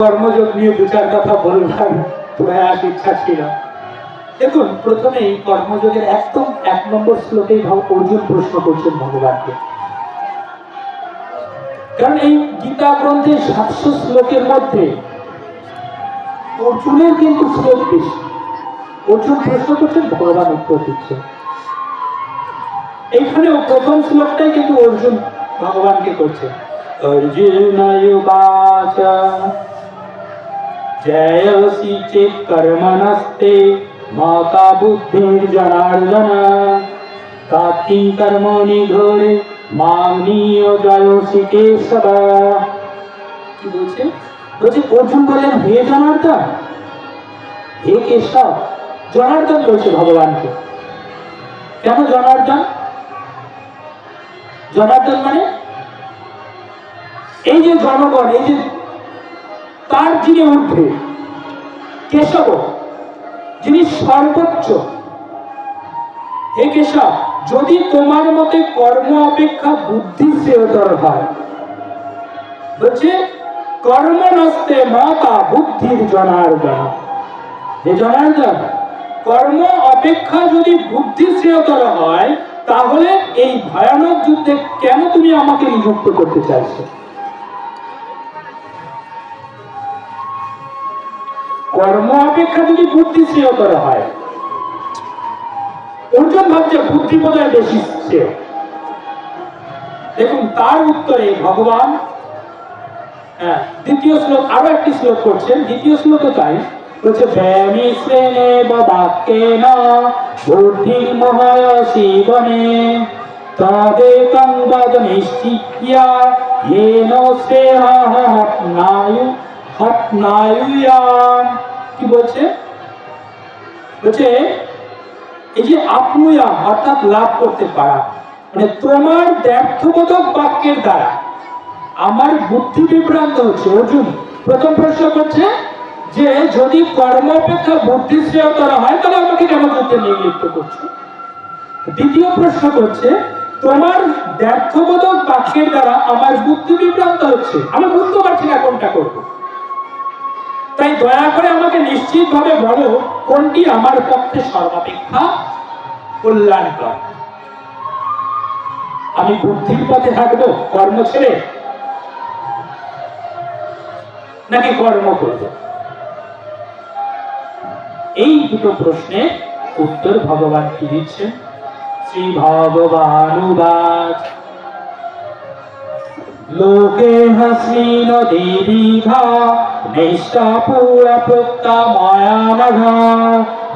কর্মযোগ নিয়ে দু চার কথা বললাম, প্রয়াস ইচ্ছা ছিল। দেখুন, প্রথমেই কর্মযোগের একদম 1 নম্বর শ্লোকেই অর্জুন প্রশ্ন করছেন ভগবানকে। কারণ এই গীতা গ্রন্থের 700 শ্লোকের মধ্যে অর্জুনের কিন্তু শ্লোক বেশি। অর্জুন প্রশ্ন করছেন, ভগবান উত্তর দিচ্ছেন। এইখানেও প্রথম শ্লোকটাই কিন্তু অর্জুন ভগবানকে করছে। অর্জুনয়ুবাচ জয়সি চেত কর্মণস্তে মাতা বুদ্ধির জনার্দন কাকি কর্মণি ঘোরে মাং নিয়োজয়সি কেশব। কি বলছে? বলছে অর্জুন বলেন, হে জনার্দন, হে কেশব। জনার্দন বলছে ভগবানকে। কেন জনার্দন? জনার্দন মানে এই যে জনগণ, এই যে তার যিনি ঊর্ধ্বে, কেশব যিনি সর্বোচ্চ। হে কেশব, যদি তোমার মতে কর্ম অপেক্ষা বুদ্ধি শ্রেয়তর হয়, বলছে কর্ম নস্তে মাতা বুদ্ধির জনার্দন। হে জনার্দন, কর্ম অপেক্ষা যদি বুদ্ধি শ্রেয়তর হয়, তাহলে এই ভয়ানক যুদ্ধে কেন তুমি আমাকে নিযুক্ত করতে চাইছো? কর্ম অপেক্ষা যদি বুদ্ধি শ্রেয়তর হয়, অর্জুন ভাবছে বুদ্ধি বোধহয় বেশি শ্রেয়। দেখুন, তার উত্তরে ভগবান দ্বিতীয় শ্লোক, আরো একটি শ্লোক করছেন। দ্বিতীয় শ্লোকে তাই বলছে, ব্যামিশ্রেণে বাক্যেন বুদ্ধি মহায়সি বনে তদেকং বদ নিশ্চিত্য येन শ্রেয়ঃ হত্নায়ুয়াম। কি বলছে? বলছে এই যে আপনুয়াম অর্থাৎ লাভ করতে পারা, মানে তোমার ব্যর্থবোধক বাক্যের দ্বারা আমার বুদ্ধি বিভ্রান্ত হচ্ছে। অর্জুন প্রথম প্রশ্ন করছে যে যদি কর্ম অপেক্ষা বুদ্ধি শ্রেয়তর হয়, তাহলে আমাকে কেন যুদ্ধে নিযুক্ত করছো? দ্বিতীয় প্রশ্ন করছে, তোমার ব্যর্থবোধক বাক্যের দ্বারা আমার বুদ্ধি বিভ্রান্ত হচ্ছে, আমি বুঝতে পারছি না কোনটা করব। তাই দয়া করে আমাকে নিশ্চিত ভাবে বলো, কোনটি আমার পক্ষে সর্বাপেক্ষা কল্যাণকর। আমি বুদ্ধির পথে থাকবো কর্ম ছেড়ে, নাকি কর্ম করব? এই দুটো প্রশ্নের উত্তর ভগবান কি দিচ্ছেন? শ্রী ভগবানুবাচ লোকে হস্মিন দেবীঘা নিষ্ঠা প্রোক্তা মায়া নঘা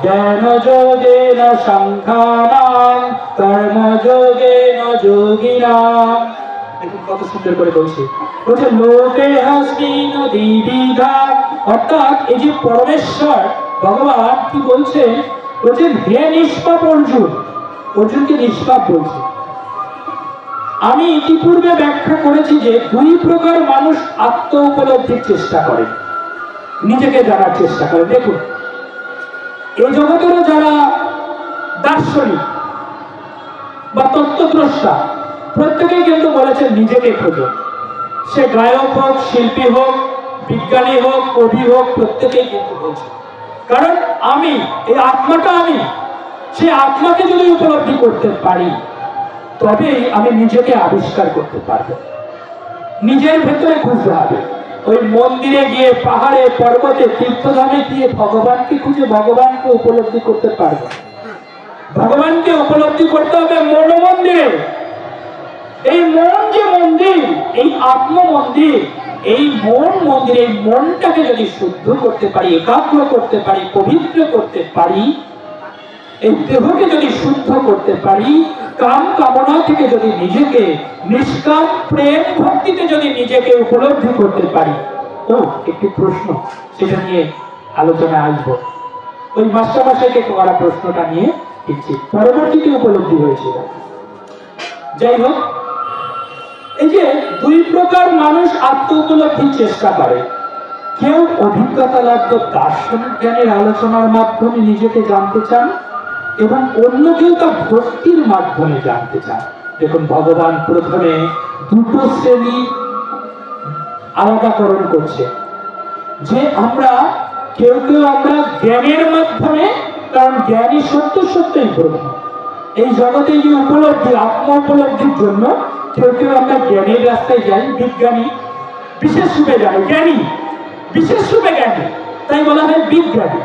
জ্ঞান যোগেন সংখ্যানাম কর্ম যোগেন যোগিনাম। দেখুন কত সুন্দর করে বলছে। বলছে লোকে হস্মিন দেবীঘা, অর্থাৎ এই যে পরমেশ্বর ভগবান কি বলছেন? বলছেন হে নিষ্পাপ অর্জুন। অর্জুনকে নিষ্পাপ বলছে। আমি ইতিপূর্বে ব্যাখ্যা করেছি যে 2 প্রকার মানুষ আত্ম উপলব্ধির চেষ্টা করে, নিজেকে জানার চেষ্টা করে। দেখুন, এই জগতেরও যারা দার্শনিক বা তত্ত্বদ্রষ্টা, প্রত্যেকেই কিন্তু বলেছেন নিজেকে খোঁজো। সে গায়ক হোক, শিল্পী হোক, বিজ্ঞানী হোক, কবি হোক, প্রত্যেকেই কিন্তু বলছে। কারণ আমি, এই আত্মাটা আমি, সেই আত্মাকে যদি উপলব্ধি করতে পারি, তবেই আমি নিজেকে আবিষ্কার করতে পারবো। নিজের ভেতরে খুঁজতে হবে। ওই মন্দিরে গিয়ে, পাহাড়ে, পর্বতে, তীর্থধামে গিয়ে ভগবানকে খুঁজে ভগবানকে উপলব্ধি করতে পারবো। ভগবানকে উপলব্ধি করতে হবে মন মন্দিরে। এই মন যে মন্দির, এই আত্ম মন্দির, এই মন মন্দির, এই মনটাকে যদি শুদ্ধ করতে পারি, একাগ্র করতে পারি, পবিত্র করতে পারি, এই দেহকে যদি শুদ্ধ করতে পারি, কাম কামনা থেকে যদি নিজেকে নিষ্কাম প্রেম ভক্তিতে যদি নিজেকে উপলব্ধি করতে পারি। ও একটি প্রশ্ন, সেটা নিয়ে আলোচনা আসবো। ওই মাস্টারমশাইকে করা প্রশ্নটা নিয়ে ঠিক পরবর্তীতে উপলব্ধি হয়েছিল। যাই হোক, এই যে 2 প্রকার মানুষ আত্ম উপলব্ধির চেষ্টা করে। কেউ অভিজ্ঞতা লাভ দার্শনিক জ্ঞানের আলোচনার মাধ্যমে নিজেকে জানতে চান, এবং অন্য কেউ তা ভক্তির মাধ্যমে জানতে চান। দেখুন, ভগবান প্রথমে 2 শ্রেণী আলাদাকরণ করছে। যে আমরা কেউ কেউ আমরা জ্ঞানের মাধ্যমে, কারণ জ্ঞানই সত্য সত্যই ব্রহ্ম, এই জগতে যে উপলব্ধি আত্ম উপলব্ধির জন্য কেউ কেউ আমরা জ্ঞানের রাস্তায় যাই, বিজ্ঞানী বিশেষ রূপে জানে, জ্ঞানী বিশেষ রূপে জ্ঞানী, তাই বলা হয় বিজ্ঞানী।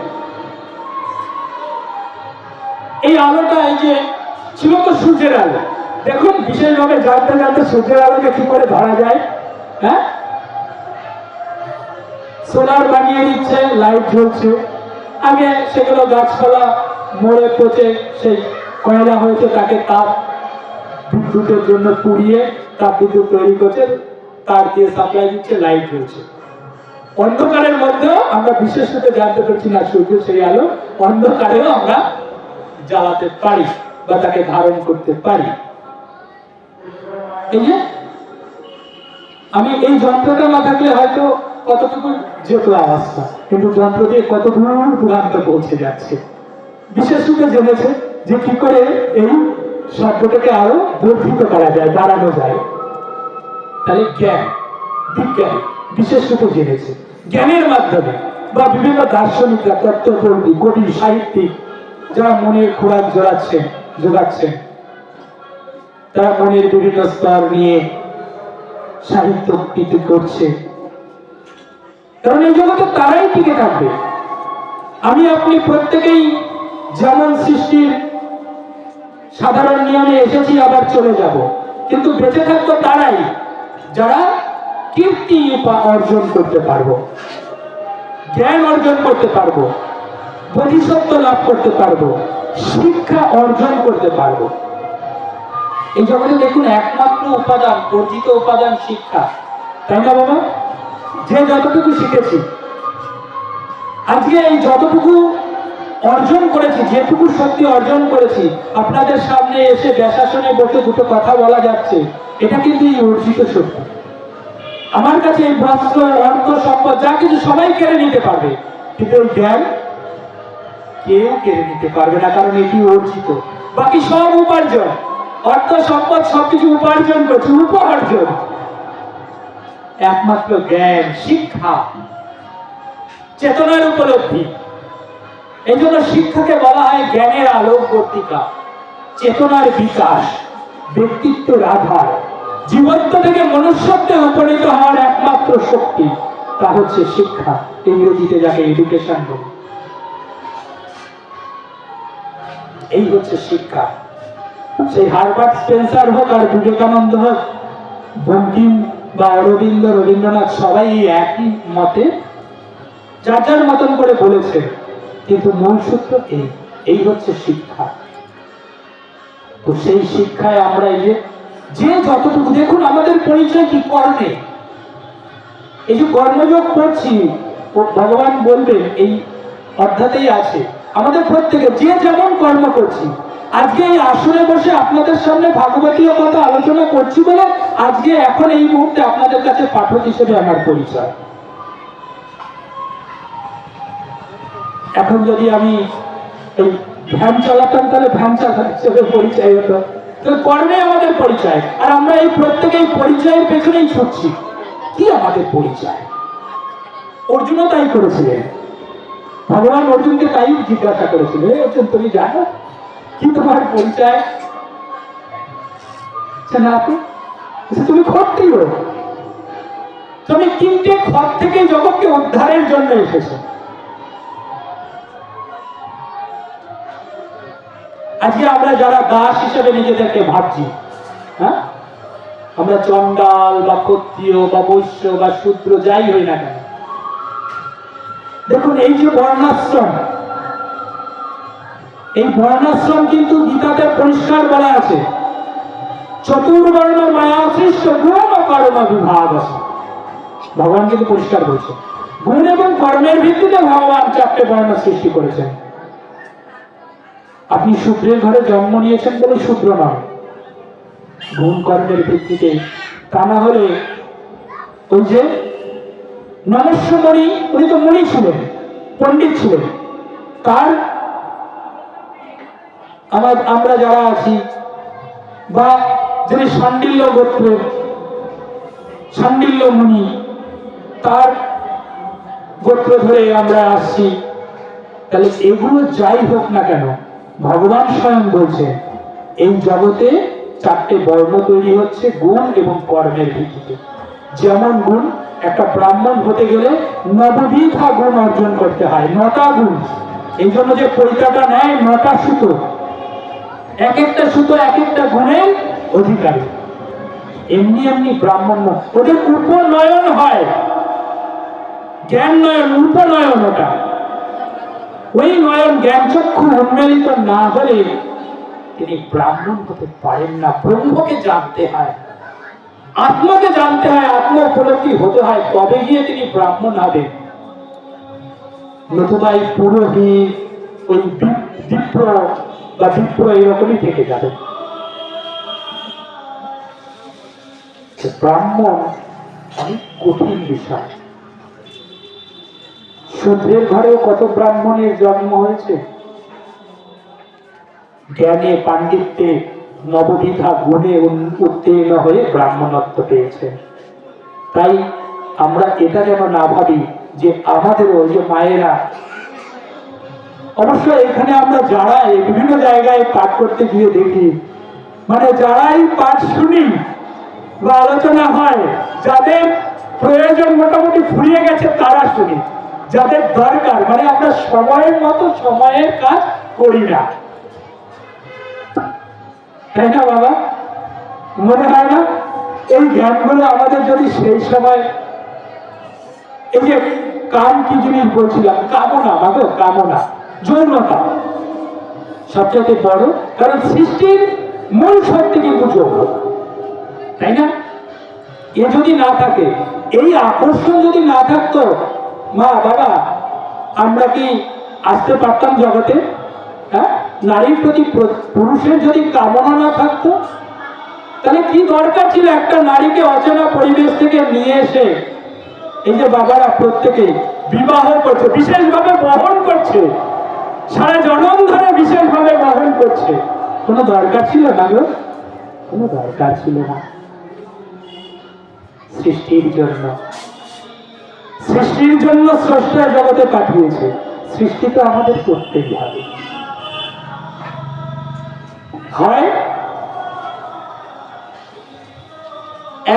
এই আলোটা এই যে ছিল তো সূর্যের আলো, দেখুন বিশেষভাবে জানতে জানতে সূর্যের আলোকে কি করে ধরা যায়, হ্যাঁ সোলার বানিয়ে দিচ্ছে, লাইট জ্বলছে। আগে সেগুলো গাছপালা মরে পচে সেই কয়লা হয়েছে, তাকে তাপ বিদ্যুতের জন্য পুড়িয়ে তাপ বিদ্যুৎ তৈরি করছে, তার দিয়ে সাপ্লাই দিচ্ছে, লাইট জ্বলছে। অন্ধকারের মধ্যেও আমরা বিশেষ রূপে জানতে পারছি না সূর্য সেই আলো, অন্ধকারেও আমরা জ্বালাতে পারি বা তাকে ধারণ করতে পারি। এই যে আমি এই যন্ত্রটা না থাকলে হয়তো কতটুকু যেত আওয়াজটা, কিন্তু যন্ত্র দিয়ে কত দূর দূরান্ত পৌঁছে যাচ্ছে। বিশেষ রূপে জেনেছে যে কি করে এই শব্দটাকে আরো বর্ধিত করা যায়, বাড়ানো যায়। তাহলে জ্ঞান বিজ্ঞান বিশেষ রূপে জেনেছে জ্ঞানের মাধ্যমে, বা বিভিন্ন দার্শনিকরা, তত্ত্বকর্মী, কবি, সাহিত্যিক যারা মনের খোরাক যোগাচ্ছেন, তারা মনের বিভিন্ন স্তর নিয়ে সাহিত্য করছে, কারণ এই জগতে তারাই টিকে থাকবে। আমি আপনি প্রত্যেকেই যেমন সৃষ্টির সাধারণ নিয়মে এসেছি, আবার চলে যাব, কিন্তু বেঁচে থাকতো তারাই যারা কীর্তি অর্জন করতে পারবো, জ্ঞান অর্জন করতে পারবো, বোধিসত্ত্ব লাভ করতে পারবো, শিক্ষা অর্জন করতে পারবো। এই জগতে দেখুন একমাত্র উপাদান, অর্জিত উপাদান শিক্ষা, তাই না বাবা? যে যতটুকু শিখেছি আজকে, এই যতটুকু অর্জন করেছি, যেটুকু শক্তি অর্জন করেছি, আপনাদের সামনে এসে ব্যাসাসনে বসে দুটো কথা বলা যাচ্ছে, এটা কিন্তু এই অর্জিত শক্তি। আমার কাছে এই বস্ত্র, অর্থ, সম্পদ যা কিছু সবাই কেড়ে নিতে পারবে, কিন্তু এই জ্ঞান কেউ কেড়ে নিতে পারবে না, কারণ এটি অর্জিত। বাকি সব উপার্জন, অর্থ সম্পদ সবকিছু উপার্জন করছে, উপার্জন। একমাত্র জ্ঞান, শিক্ষা, চেতনার উপলব্ধি। এই জন্য শিক্ষাকে বলা হয় জ্ঞানের আলোকবর্তিকা, চেতনার বিকাশ, ব্যক্তিত্বের আধার। জীবত্ব থেকে মনুষ্যত্বে উপনীত হওয়ার একমাত্র শক্তি, তা হচ্ছে শিক্ষা, ইংরেজিতে যাকে এডুকেশন বলে। এই হচ্ছে শিক্ষা। সেই হার্বার্ট স্পেন্সার হোক আর বিবেকানন্দ হোক, বঙ্কিম বা অরবিন্দ, রবীন্দ্রনাথ, সবাই একই মতে যার যার মতন করে বলেছে, কিন্তু মূল সূত্র এই হচ্ছে শিক্ষা। তো সেই শিক্ষায় আমরা এই যে যতটুকু, দেখুন আমাদের পরিচয় কি কর্মে, এই যে কর্মযোগ করছি, ভগবান বলবেন এই অধ্যাতেই আছে, আমাদের প্রত্যেকে যে যেমন কর্ম করছি। আজকে এই আসনে বসে আপনাদের সামনে ভাগবতীয় কথা আলোচনা করছি বলে আজকে এখন এই মুহূর্তে আপনাদের কাছে পাঠক হিসেবে আমার পরিচয়। এখন যদি আমি এই ভ্যান চালাতাম, তাহলে ভ্যান চালক হিসেবে পরিচয় হতো। তো কর্মে আমাদের পরিচয়, আর আমরা এই প্রত্যেকেই পরিচয়ের পেছনেই ছুটছি। কি আমাদের পরিচয়? অর্জুনও তাই করেছিলেন, ভগবান অর্জুনকে তাই জিজ্ঞাসা করেছিল, অর্জুন তুমি জানো কি তোমার পরিচয়? না, তুমি ক্ষত্রিয়, তুমি তিনটে খত থেকে জগৎকে উদ্ধারের জন্য এসেছো। আজকে আমরা যারা দাস হিসেবে নিজেদেরকে ভাবছি, হ্যাঁ, আমরা চণ্ডাল বা ক্ষত্রিয় বা বৈশ্য বা শূদ্র যাই হই না কেন, দেখুন এই যে বর্ণাশ্রম, এই বর্ণাশ্রম কিন্তু গীতাতে পরিষ্কার বলা আছে, চতুর্বর্ণ মায়া সৃষ্ট গুণ ও কর্ম বিভাগ আছে। ভগবান কিন্তু পরিষ্কার বলছে, গুণ এবং কর্মের ভিত্তিতে ভগবান চারটে বর্ণ সৃষ্টি করেছেন। আপনি শূদ্রের ঘরে জন্ম নিয়েছেন বলে শূদ্র নয়, গুণ কর্মের ভিত্তিতে। তা না হলে ওই যে নমস্য মণি, উনি তো মণি ছিলেন, পণ্ডিত ছিলেন, তার আমরা যারা আছি, বা যিনি শাণ্ডিল্য গোত্রের শাণ্ডিল্য মুনি, তার গোত্র ধরে আমরা আসছি, তাহলে এগুলো যাই হোক না কেন, ভগবান স্বয়ং বলছে এই জগতে চারটে বর্ণ তৈরি হচ্ছে গুণ এবং কর্মের ভিত্তিতে। যেমন গুণ, একটা ব্রাহ্মণ হতে গেলে নববিধা গুণ অর্জন করতে হয়, 9টা গুণ। এই জন্য যে পৈতাটা নেয় 9টা সুতো, এক একটা সুতো এক একটা গুণের অধিকারী। এমনি এমনি ব্রাহ্মণ ওদের উপনয়ন হয়, জ্ঞান নয়ন, উপনয়ন। ওটা ওই নয়ন জ্ঞান চক্ষু উন্মেলিত না হলে তিনি ব্রাহ্মণ হতে পারেন না। ব্রহ্মকে জানতে হয়, আত্মাকে জানতে হয়, আত্ম উপলব্ধি হতে হয়, তবে গিয়ে তিনি ব্রাহ্মণ হবেন। নতুবা এই পুরোহিত, ওই বিপ্র বা বিপ্র এরকমই থেকে যাবে। ব্রাহ্মণ অনেক কঠিন বিষয়। শূদ্রের ঘরেও কত ব্রাহ্মণের জন্ম হয়েছে, জ্ঞানে পাণ্ডিত্যে নববিধা গুণে উত্তীর্ণ হয়ে ব্রাহ্মণত্ব পেয়েছে। তাই আমরা এটা যেন না ভাবি যে আমাদেরও ওই যে মায়েরা, অবশ্য এখানে আমরা যারা বিভিন্ন জায়গায় পাঠ করতে গিয়ে দেখি, মানে যারাই পাঠ শুনি বা আলোচনা হয়, যাদের প্রয়োজন মোটামুটি ফুরিয়ে গেছে তারা শুনি, যাদের দরকার মানে আমরা সময়ের মতো সময়ের কাজ করি না, তাই না বাবা? মনে হয় না এই জ্ঞানগুলো আমাদের যদি সেই সময়, এই যে কাম কি জিনিস বলছিলাম, কামনা, ভাবো কামনা, যৌনতা সবচেয়ে বড়, কারণ সৃষ্টির মূল শক্তি কিন্তু যৌন, তাই না? এ যদি না থাকে, এই আকর্ষণ যদি না থাকতো, মা বাবা আমরা কি আসতে পারতাম জগতে? হ্যাঁ, নারীর প্রতি পুরুষের যদি কামনা না থাকতো, তাহলে কি দরকার ছিল একটা নারীকে অচেনা পরিবেশ থেকে নিয়ে এসে এই যে বাবারা প্রত্যেকে বিবাহ করছে, বিশেষভাবে বহন করছে, সারা জনম ধরে বিশেষভাবে বহন করছে, কোনো দরকার ছিল না গো? কোনো দরকার ছিল না। সৃষ্টির জন্য, সৃষ্টির জন্য স্রষ্টা জগতে পাঠিয়েছে, সৃষ্টি তো আমাদের করতেই হবে। হয়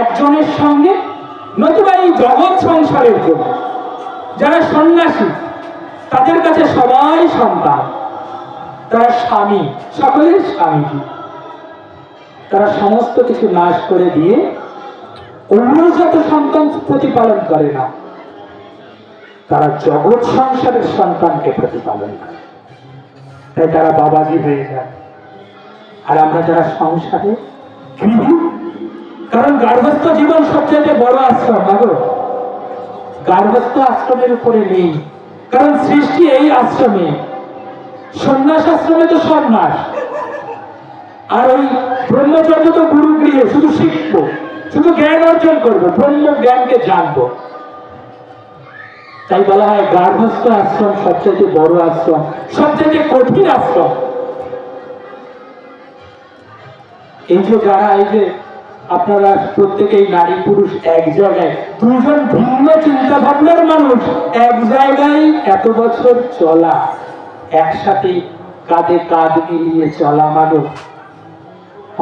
একজনের সঙ্গে, নতুবা এই জগৎ সংসারের জন্য যারা সন্ন্যাসী, তাদের কাছে সবাই সন্তান, তারা স্বামী, সকলের স্বামী, তারা সমস্ত কিছু নাশ করে দিয়ে অন্য যত সন্তান প্রতিপালন করে না, তারা জগৎ সংসারের সন্তানকে প্রতিপালন করে, তাই তারা বাবাজি হয়ে যায়। আর আমরা যারা সংসারে গৃহী, কারণ গার্হস্থ্য জীবন সবচেয়ে বড় আশ্রম, গার্হস্থ্য আশ্রমের উপরে নেই, কারণ সৃষ্টি এই আশ্রমে। সন্ন্যাস আশ্রমে তো সন্ন্যাস, আর ওই ব্রহ্মচর্য তো গুরু গৃহে, শুধু শিখবো, শুধু জ্ঞান অর্জন করবো, ব্রহ্ম জ্ঞানকে জানবো। তাই বলা হয় গার্হস্থ্য আশ্রম সবচেয়ে বড় আশ্রম, সবচেয়ে কঠিন আশ্রম। এই যে যারা, এই যে আপনারা প্রত্যেকেই নারী পুরুষ এক জায়গায়, দুজন ভিন্ন চিন্তা ভাবনার মানুষ এক জায়গায় এত বছর চলা, একসাথে কাঁধে কাঁধ মিলিয়ে চলা, মানুষ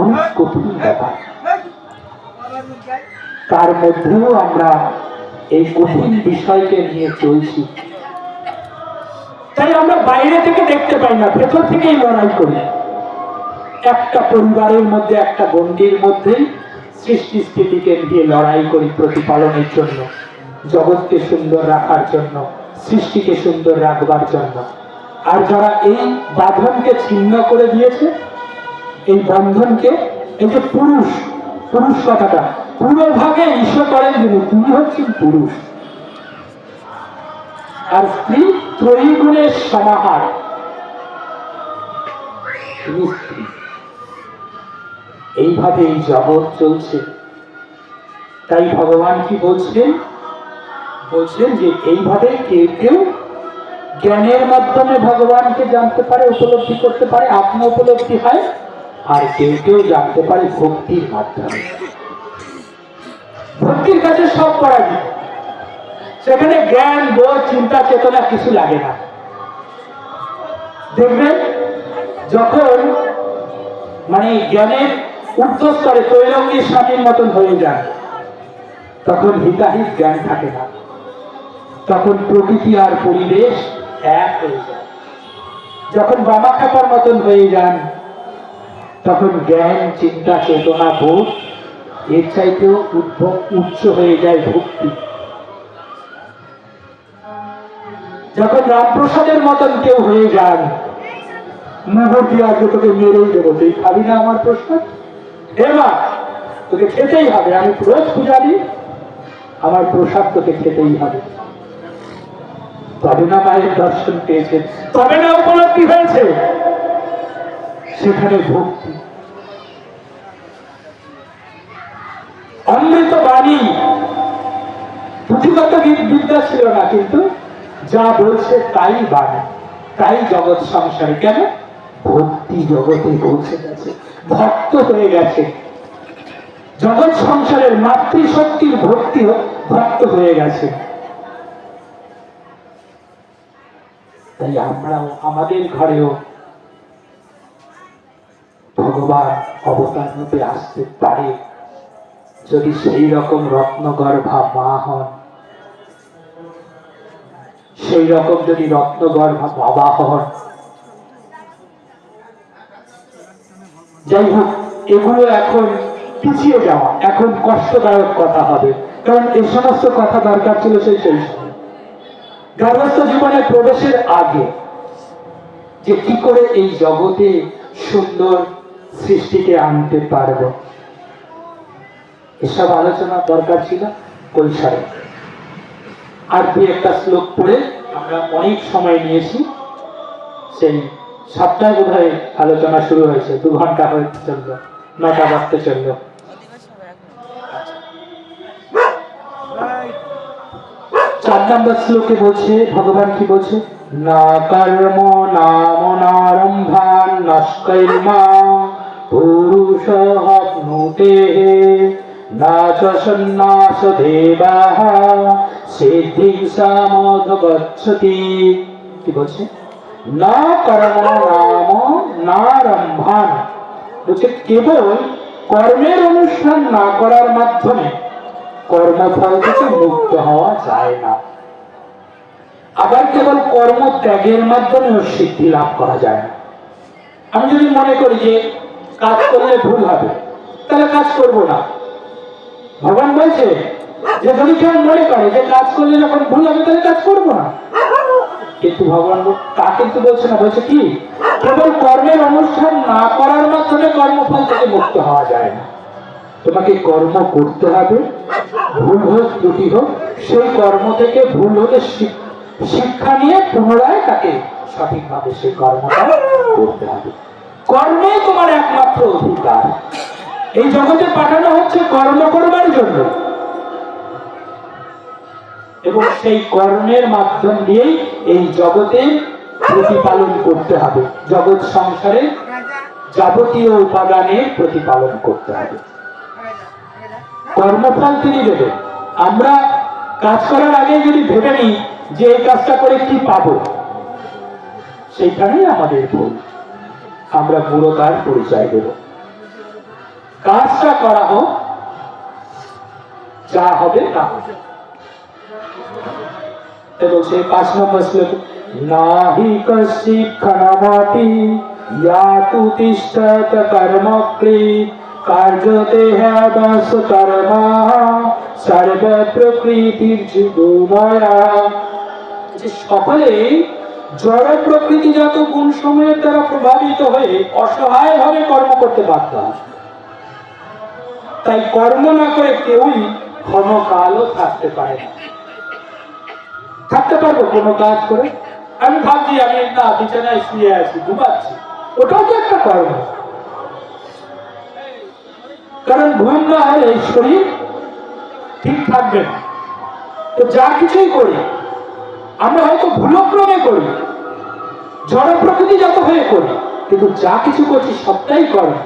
অনেক কঠিন ব্যাপার। তার মধ্যেও আমরা এই কঠিন বিষয়কে নিয়ে চলছি, তাই আমরা বাইরে থেকে দেখতে পাই না, ভেতর থেকেই লড়াই করি। একটা পরিবারের মধ্যে, একটা গণ্ডির মধ্যেই সৃষ্টি স্থিতিকে নিয়ে লড়াই করি প্রতিপালনের জন্য, জগৎকে সুন্দর রাখার জন্য, সৃষ্টিকে সুন্দর রাখবার জন্য। আর যারা এই বাঁধনকে ছিন্ন করে দিয়েছে, এই বন্ধনকে, এই যে পুরুষ, পুরুষ কথাটা পুরো ভাগে ঈশ্বর করেন যিনি, তিনি হচ্ছেন পুরুষ, আর স্ত্রী ত্রয়ীগুণের সমাহার, তিনি স্ত্রী। এইভাবে এই জগৎ চলছে। তাই ভগবান কি বলছেন? বলছেন যে এইভাবে কেউ কেউ জ্ঞানের মাধ্যমে ভগবানকে জানতে পারে, উপলব্ধি করতে পারে, আত্ম উপলব্ধি হয়, আর কেউ কেউ জানতে পারে ভক্তির মাধ্যমে। ভক্তির কাছে সব করা যায়। সেখানে জ্ঞান, বোধ, চিন্তা, চেতনা কিছু লাগে না। দেখবেন যখন জ্ঞানের ঊর্ধ্বস্তরে তৈলঙ্গের স্বামীর মতন হয়ে যায়, তখন হিতাহিত জ্ঞান থাকে না, তখন প্রকৃতি আর পরিবেশ এক হয়ে যায়। যখন বাবা খাপার মতন হয়ে যান, তখন জ্ঞান, চিন্তা, চেতনা, বোধ এর চাইতেও উচ্চ হয়ে যায় ভক্তি। যখন রামপ্রসাদের মতন কেউ হয়ে যান, মুহূর্তে আগে তোকে মেরেই দেবো, তুই খাবি না আমার প্রসাদ, এবার তোকে খেতেই হবে, আমি রোজ পূজা দিই, আমার প্রসাদ তোকে খেতেই হবে। তবে না মায়ের দর্শন পেয়েছে, তবে না উপলব্ধি হয়েছে, সেখানে ভক্তি। অমৃত বাণী, পুঁথিগত বিদ্যা ছিল না, কিন্তু যা বলছে তাই বাণী, তাই জগৎ সংসারে। কেন? ভক্তি জগতে পৌঁছে গেছে, ভক্ত হয়ে গেছে, জগৎ সংসারের মাতৃশক্তির ভক্তি ভক্ত হয়ে গেছে। তাই আমরাও আমাদের ঘরেও ভগবান অবতার রূপে আসতে পারে, যদি সেই রকম রত্নগর্ভা মা হন, সেই রকম যদি রত্নগর্ভা বাবা হন। যাই হোক, এগুলো এখন পিছিয়ে যাওয়া, এখন কষ্টদায়ক কথা হবে, কারণ এই সমস্ত কথা দরকার ছিল সেই সময় গৃহস্থ জীবনে প্রবেশের আগে, যে কি করে এই জগতে সুন্দর সৃষ্টিকে আনতে পারব, এসব আলোচনা দরকার ছিল কৈশোরে। আর দুই একটা শ্লোক পড়ে আমরা অনেক সময় নিয়েছি, সেই 7টায় বোধ হয় আলোচনা শুরু হয়েছে, 2 ঘন্টা হয়ে চলল, 9টা বাজতে চলল। 4 নম্বর শ্লোকে বলছে, ভগবান কি বলছে? না কর্ম নাম নারম্ভান নষ্কৈর্মা পুরুষ হপ্নুতে না চ সন্ন্যাস দেবাহ সিদ্ধিং সামোধগচ্ছতি। কি বলছে? না কর্ম নাম নারম্ভান, বলছে কেবল কর্মের অনুষ্ঠান না করার মাধ্যমে কর্মফল থেকে মুক্ত হওয়া যায় না। আবার কেবল কর্ম ত্যাগের মাধ্যমেও সিদ্ধি লাভ করা যায় না। আমি যদি মনে করি যে কাজ করলে ভুল হবে, তাহলে কাজ করব না। ভগবান বলছে যে যদি কেউ মনে করে যে কাজ করলে যখন ভুল হবে তাহলে কাজ করব না, কিন্তু ভগবান তা কিন্তু বলছে না। বলছে কি? কেবল কর্মের অনুষ্ঠান না করার মাধ্যমে কর্মফল থেকে মুক্ত হওয়া যায় না। তোমাকে কর্ম করতে হবে, ভুল হোক ত্রুটি হোক, সেই কর্ম থেকে ভুল হলে শিক্ষা নিয়ে পুনরায় তাকে সঠিকভাবে সেই কর্মটা করতে হবে। কর্মই তোমার একমাত্র অধিকার। এই জগতে পাঠানো হচ্ছে কর্ম করবার জন্য, এবং সেই কর্মের মাধ্যম দিয়েই এই জগতে প্রতিপালন করতে হবে, জগৎ সংসারে যাবতীয় উপাদানের প্রতিপালন করতে হবে। কর্মফল তিনি দেবেন। আমরা কাজ করার আগে যদি ভেবে নিই যে এই কাজটা করে কি পাবো, সেইখানেই আমাদের ভুল। আমরা মূঢ়তার পরিচয় দেব। কাজটা করা হোক, যা হবে তা হবে। বলছে 5 নম্বর শ্লোক, নাহি কশ্চিৎ ক্ষণমপি ইয়াতু তিষ্ঠত কর্মকৃৎ কার্যতে হ্যাদস কর্মা সর্ব প্রকৃতির যুগময়া। যে সকলে জড় প্রকৃতিজাত গুণ সমূহের দ্বারা প্রভাবিত হয়ে অসহায় ভাবে কর্ম করতে বাধ্য হয়। তাই কর্ম না করে কেউই ক্ষণকালও থাকতে পারে না। থাকতে পারবো কোনো কাজ করে? আমি ভাবছি আমি না বিছানায় শুয়ে আছি, ঘুমাচ্ছি, ওটাও তো একটা কর্ম। কারণ ঘুম না হলে শরীর ঠিক থাকবে না। তো যা কিছুই করি আমরা হয়তো ভুলক্রমে করি, জড় প্রকৃতিজাত হয়ে করি, কিন্তু যা কিছু করছি সবটাই কর্ম।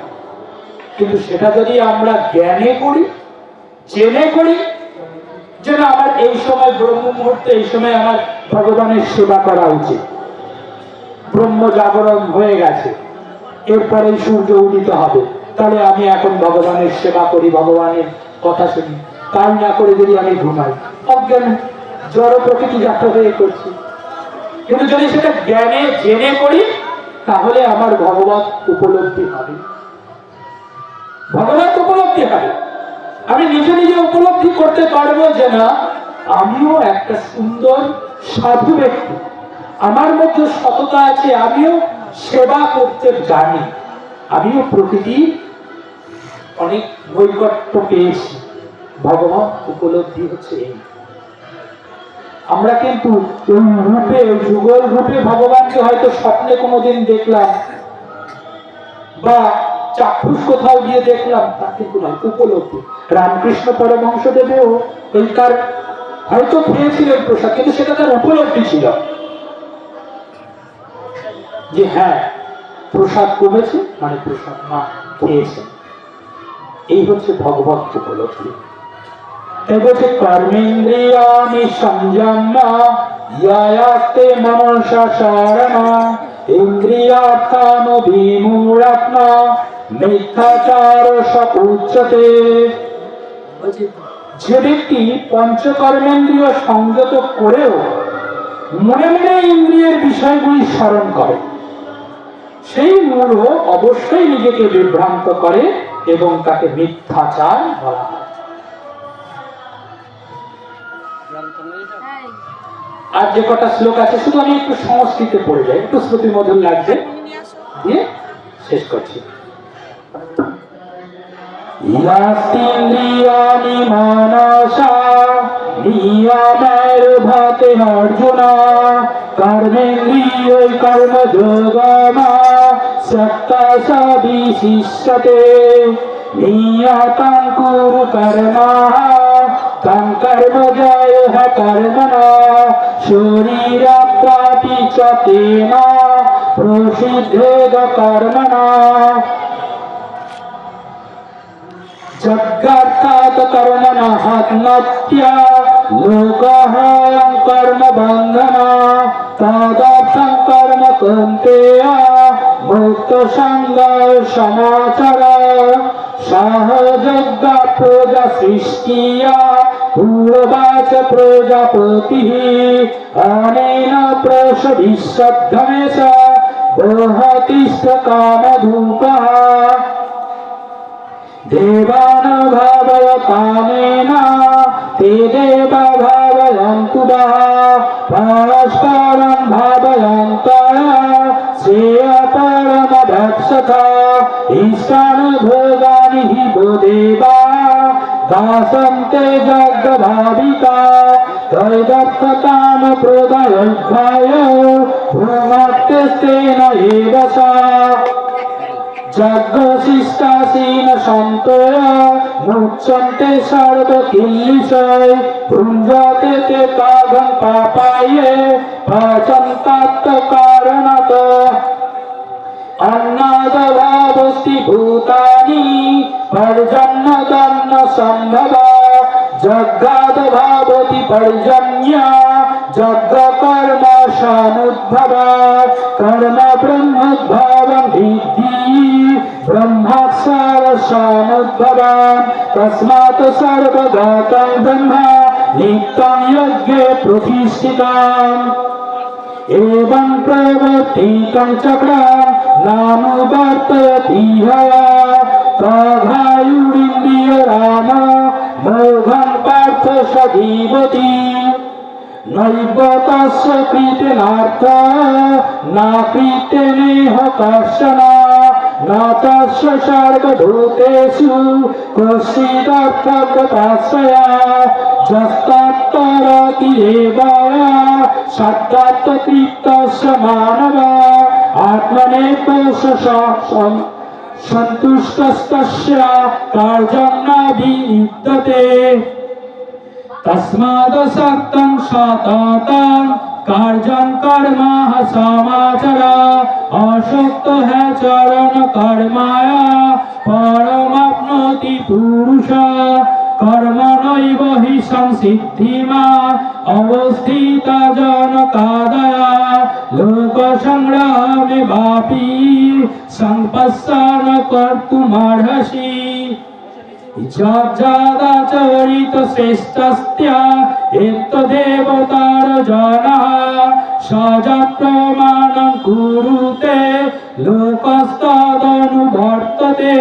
কিন্তু সেটা যদি আমরা জ্ঞানে করি, জেনে করি, যে না আমার এই সময় ব্রহ্ম মুহূর্তে, এই সময় আমার ভগবানের সেবা করা উচিত, ব্রহ্ম জাগরণ হয়ে গেছে, এরপরে সূর্য উদিত হবে, তাহলে আমি এখন ভগবানের সেবা করি, ভগবানের কথা শুনি। তাই না করে যদি আমি ঘুমাই, অজ্ঞান জড় প্রকৃতি জাত হয়ে করছি। কিন্তু যদি সেটা জ্ঞানে জেনে করি, তাহলে আমার ভগবত উপলব্ধি হবে, ভগবত উপলব্ধি হবে। আমি নিজে নিজে উপলব্ধি করতে পারবো যে না আমিও একটা সুন্দর সাধু ব্যক্তি, আমার মধ্যে সততা আছে, আমিও সেবা করতে জানি, আমিও প্রকৃতি অনেক নৈকট্য পেয়েছি। ভগবান উপলব্ধি হচ্ছে এই। আমরা কিন্তু ওই রূপে, যুগল রূপে ভগবানকে হয়তো স্বপ্নে কোনোদিন দেখলাম বা চাক্ষুষ কোথাও গিয়ে দেখলাম, তা কিন্তু নয়, উপলব্ধি। রামকৃষ্ণ পরমহংসদেবেও এইটার হয়তো খেয়েছিলেন প্রসাদ, কিন্তু সেটা তার উপলব্ধি ছিল যে হ্যাঁ প্রসাদ কমেছে, মানে প্রসাদ মা খেয়েছেন। এই হচ্ছে ভগবত উপলব্ধি। তাই বলছে কর্মেন্দ্রিয়াণি সংযম্য ইয়ায়াস্তে মনসা শরণা ইন্দ্রিয়ার্থানুবিমূঢ়াত্মা মিথ্যাচার সপুচ্যতে। যে ব্যক্তি পঞ্চকর্মেন্দ্রিয় সংযত করেও মনে মনে ইন্দ্রিয়ের বিষয়গুলি স্মরণ করে, সেই মূঢ় অবশ্যই নিজেকে বিভ্রান্ত করে এবং তাকে মিথ্যাচার বলা হয়। আর যে কটা শ্লোক আছে শুধু আমি একটু সংস্কৃতে পড়ে যাই, একটু শ্রুতি মধুর লাগছে, দিয়ে শেষ করছি। ইয়াস্তিন্দ্রিয়াণি মানসা নিয়মের্ভতে অর্জুনা কর্মেন্দ্রিয়ৈ কর্মযোগমা সক্তা বিশিষ্যতে নিয়তং কুরু কর্মঃ তং কর্ম জয়ঃ কর্মণা শরীরাপ্রাপি চ তেন প্রসিদ্ধেদ কর্মণা। যজ্ঞার্থাৎ কর্মণঃ আত্মহত্যা লোকহং কর্ম বন্ধনা তদর্থং কর্ম কৌন্তেয় মুক্ত সঙ্গ সমাচার সহযজ্ঞ প্রজা সৃষ্টিয়া পূর্বাচ প্রজাপতি অনেন প্রসবিষ্যদ্ধমেশ বহতিষ্ঠ কামধূপঃ দেবান ভাবয় কামেন ते देवा भावयन्तु वः परस्परं भावयन्तः श्रेयपरमभक्षता ईशानभोगानि हि वो देवा दासन्ते जगद्भाविका तैदर्थकामप्रदयोद्भय भूमत्यस्तेन एव सा যজ্ঞশিষ্টাসীন সন্তয় মুচ্যন্তে সর্বকিল্লিশয় ভুঞ্জতে তে কাঘং পাপায়ে পচন্তাত্ত কারণত অন্নাদভাবস্তি ভূতানি পর্জন্যদন্ন সম্ভব যজ্ঞাদ ভাবতি পর্জন্য যজ্ঞ কর্ম সমুদ্ভব কর্ম ব্রহ্মোদ্ভবং বিদ্ধি ব্রহ্মাক্ষর সমুদ্ভবং তস্মাৎ সর্বগতং ব্রহ্ম নিত্যং যজ্ঞে প্রতিষ্ঠিতং एवं प्रवर्तितं चक्रं नानुवर्तयति तथायुरिन्द्रियराम मोघं पार्थ स जीवति नैव तस्य कृतेनार्थ न कृतेनेह कश्चन न तस्य सर्वभूतेषु कश्चिदर्थगताश्रया यस्तत्तरति एव सत्तत्तृप्तस्य मानव आत्मनेव सन्तुष्टस्तस्य कार्यं न विद्यते तस्मादसक्तं सततं कार्यं कर्म समाचर असक्त है चरण कर्माय परमाप्नोति पुरुष কর্মণৈব হি সংসিদ্ধিমা অবস্থিতা জনকাদয়া লোক সংগ্রামে বাপি সংপස්සন কর্তুমর্হসি যজ্জাদাচরিত শ্রেষ্ঠস্ত্যা এতদেবতার জনা সজা প্রমাণং কুরুতে লোকস্তদনুবর্ততে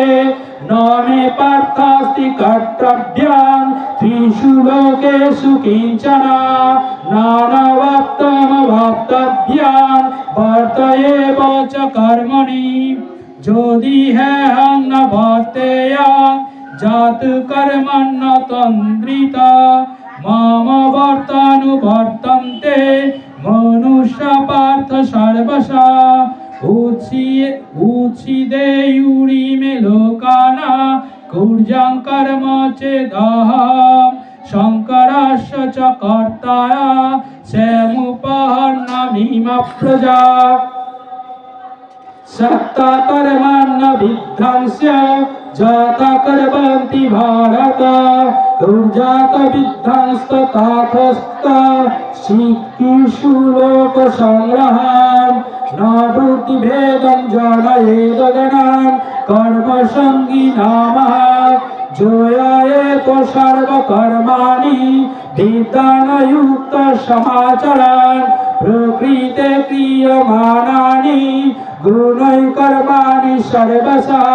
ন মে পার্থাস্তি কর্তব্যাং ত্রিষু লোকেষু কিঞ্চন নানাবপ্তমবপ্তব্যাং বর্ত এব চ কর্মণি যদি হ্যাং ন বর্তেয়াং জাত কর্মণ্য তন্দ্রিতা মম বর্তানুবর্তন্তে মনুষ্য পার্থ সর্বশা উচ্ছিদেয়ুরি মে লোকানা কুর্যাং কর্ম চেদহং শঙ্করস্য চ কর্তায়া স্যামুপহন্নামিম প্রজা সত্তা কর্মান্ন বিধ্বংস্য যাতা কর্বন্তি ভারত দুর্জাত বিধ্বংস্ত তাথস্ত শিক্ষিষু লোক সংগ্রহান না বুদ্ধি ভেদং জনয়েদ গণান কর্ম সঙ্গী নামঃ জয়ায়েত সর্ব কর্মাণি বিদ্যানযুক্ত সমাচরণ প্রকৃতে ক্রিয়মাণানি গুণৈ কর্মাণি সর্বশা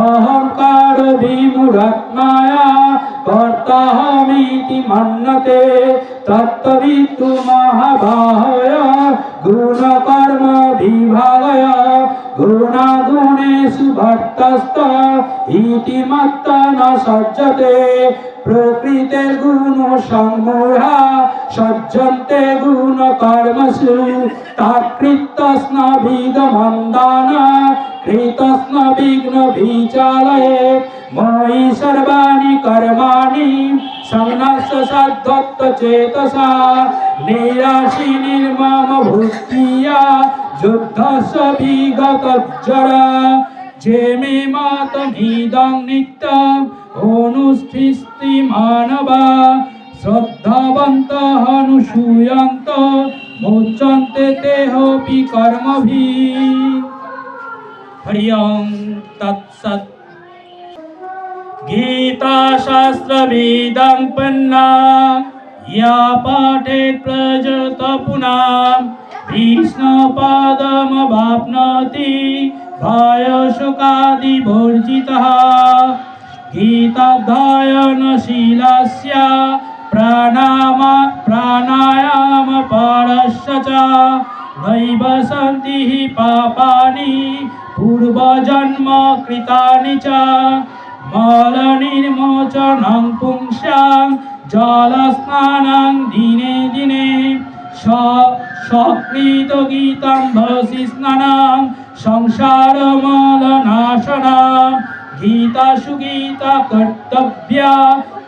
অহংকার বিমূঢ়াত্মায়া কর্তাহমিতি মন্যতে তত্ত্ববিত্তু মহাবাহয় গুণ কর্ম বিভাগয় গুণাগুণেষু ভর্তস্ত ইতি মত্তা ন সজ্জতে প্রকৃতের গুণ সমূঢ়া সজ্জন্তে গুণ কর্মসু তাকৃতস্ন বিদমন্দান কৃতস্ন বিঘ্ন বিচালয়ে ময়ি সর্বাণি কর্মাণি সংন্যাস্য সাধ্যত্ব চেতসা নিরাশি নির্মম ভূতিয়া যুদ্ধস্য বিগতজ্জরা যে মে মাতমিদং নিত্যম অনুষ্ঠিস্তি মানবা শ্রদ্ধাবন্তঃ অনুসূয়ন্ত মুচ্যন্তে তেহপি কর্মভিঃ। হরি ওম তৎসৎ। গীতা শাস্ত্রবিদং পন্না ইয়া পাঠেৎ প্রযত পুনাঃ বিষ্ণুপদমवाप्नोति भयशोकादिवर्जितः गीताध्ययनशीलस्य प्राणायामपरस्य च नैव सन्ति हि पापानि पूर्वजन्म कृतानि च मलनिर्मोचनं पुंसां जलस्नानं दिने दिने সকৃত গীতাম ভসি স্নানাং সংসারমলনাশনাং গীতা সুগীতা কর্তব্যা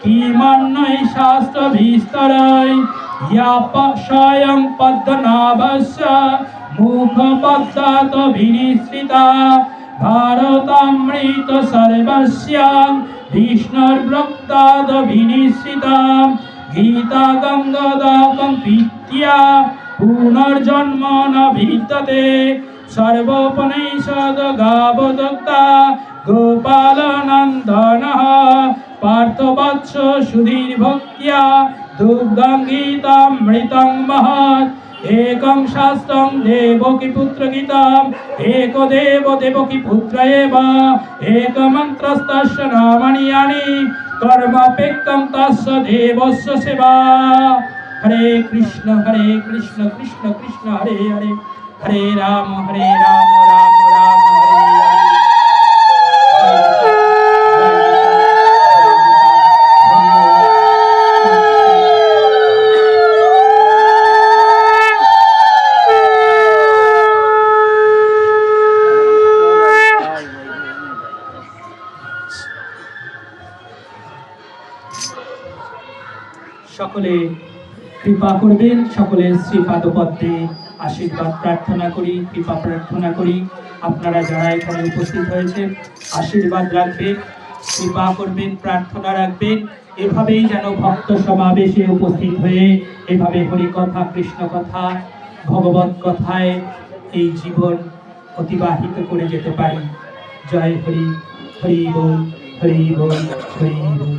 কিমন্যৈ শাস্ত্রবিস্তরৈ ইয়া স্বয়ং পদ্মনাভস্য মুখপদ্মাত বিনিসৃতা ভারতামৃত সর্বস্য বিষ্ণুর্ভক্তাদ বিনিসৃতা গীতা গঙ্গাদাকং পিত্য়া পুনর্জন্ম ন বিদ্যতে সর্বোপনিষদ গাবদত্তা গোপালনন্দনঃ পার্থবৎস সুধীর ভক্তিয়া দুগ্ধং গীতামৃতং মহৎ একং শাস্ত্রং দেবকী পুত্র গীতাম এক দেব দেবকী পুত্র এব এক মন্ত্রস্তস্য নামানি ইয়ানি কর্মাপেক্ষং তস্য দেবস্য সেবা। হরে কৃষ্ণ কৃষ্ণ কৃষ্ণ হরে হরে হরে রাম রাম রাম হরে হরে। সকলে কৃপা করবেন, সকলে শ্রীপাদপদ্মে আশীর্বাদ প্রার্থনা করি, কৃপা প্রার্থনা করি। আপনারা যারা এখানে উপস্থিত হয়েছে আশীর্বাদ রাখবে। কৃপা করবেন, প্রার্থনা রাখবেন। এভাবেই যেন ভক্ত সমাবেশে উপস্থিত হয়ে এভাবে হরিকথা, কৃষ্ণ কথা, ভগবত কথায় এই জীবন অতিবাহিত করে যেতে পারি। জয় হরি, হরি বল, হরি বল, হরি বল।